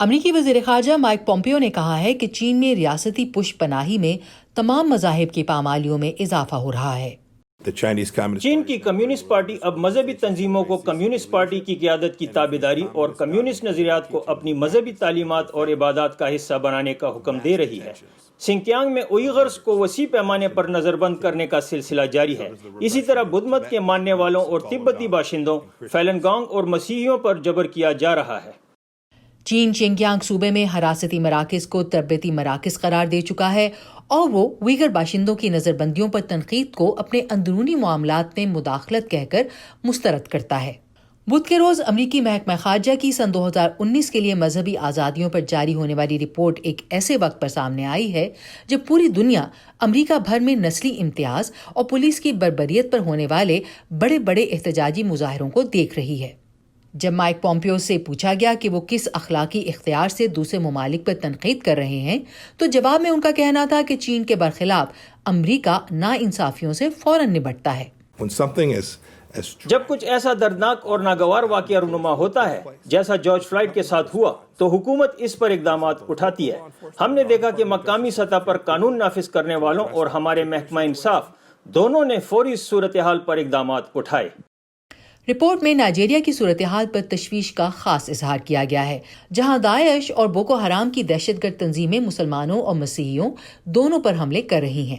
امریکی وزیر خارجہ مائک پومپیو نے کہا ہے کہ چین میں ریاستی پشت پناہی میں تمام مذاہب کی پامالیوں میں اضافہ ہو رہا ہے۔ چین کی کمیونسٹ پارٹی اب مذہبی تنظیموں کو کمیونسٹ پارٹی کی قیادت کی تابعداری اور کمیونسٹ نظریات کو اپنی مذہبی تعلیمات اور عبادات کا حصہ بنانے کا حکم دے رہی ہے۔ سنکیانگ میں اوئیغرز کو وسیع پیمانے پر نظر بند کرنے کا سلسلہ جاری ہے۔ اسی طرح بدھ مت کے ماننے والوں اور تبتی باشندوں، فیلن گونگ اور مسیحیوں پر جبر کیا جا رہا ہے۔ چین شنکیانگ صوبے میں حراستی مراکز کو تربیتی مراکز قرار دے چکا ہے اور وہ اوئیغر باشندوں کی نظر بندیوں پر تنقید کو اپنے اندرونی معاملات میں مداخلت کہہ کر مسترد کرتا ہے۔ بدھ کے روز امریکی محکمہ خارجہ کی سن 2019 کے لیے مذہبی آزادیوں پر جاری ہونے والی رپورٹ ایک ایسے وقت پر سامنے آئی ہے جب پوری دنیا امریکہ بھر میں نسلی امتیاز اور پولیس کی بربریت پر ہونے والے بڑے بڑے احتجاجی مظاہروں کو دیکھ رہی ہے۔ جب مائک پومپیو سے پوچھا گیا کہ وہ کس اخلاقی اختیار سے دوسرے ممالک پر تنقید کر رہے ہیں تو جواب میں ان کا کہنا تھا کہ چین کے برخلاف امریکہ ناانصافیوں سے فوراً نبٹتا ہے۔ جب کچھ ایسا دردناک اور ناگوار واقعہ رونما ہوتا ہے جیسا جارج فلائیڈ کے ساتھ ہوا تو حکومت اس پر اقدامات اٹھاتی ہے۔ ہم نے دیکھا کہ مقامی سطح پر قانون نافذ کرنے والوں اور ہمارے محکمہ انصاف دونوں نے فوری صورتحال پر اقدامات اٹھائے۔ رپورٹ میں نائجیریا کی صورتحال پر تشویش کا خاص اظہار کیا گیا ہے، جہاں داعش اور بوکو حرام کی دہشت گرد تنظیمیں مسلمانوں اور مسیحیوں دونوں پر حملے کر رہی ہیں۔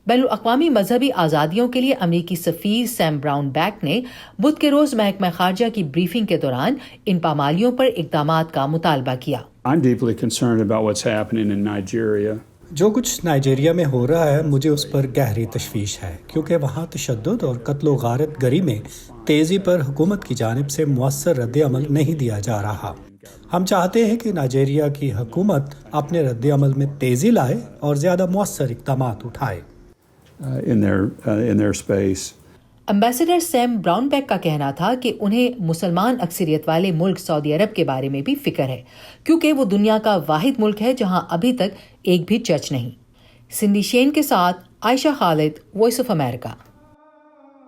بین الاقوامی مذہبی آزادیوں کے لیے امریکی سفیر سیم براؤن بیک نے بدھ کے روز محکمہ خارجہ کی بریفنگ کے دوران ان پامالیوں پر اقدامات کا مطالبہ کیا۔ I'm deeply concerned about what's happening in Nigeria. جو کچھ نائجیریا میں ہو رہا ہے مجھے اس پر گہری تشویش ہے، کیونکہ وہاں تشدد اور قتل و غارت گری میں تیزی پر حکومت کی جانب سے مؤثر رد عمل نہیں دیا جا رہا۔ ہم چاہتے ہیں کہ نائجیریا کی حکومت اپنے رد عمل میں تیزی لائے اور زیادہ مؤثر اقدامات اٹھائے۔ In their space. Ambassador same brown back کا کہنا تھا کہ انہیں مسلمان اکثریت والے ملک سعودی عرب کے بارے میں بھی فکر ہے، کیونکہ وہ دنیا کا واحد ملک ہے جہاں ابھی تک ایک بھی چرچ نہیں۔ سنڈی شین کے ساتھ عائشہ خالد، وائس آف امریکہ۔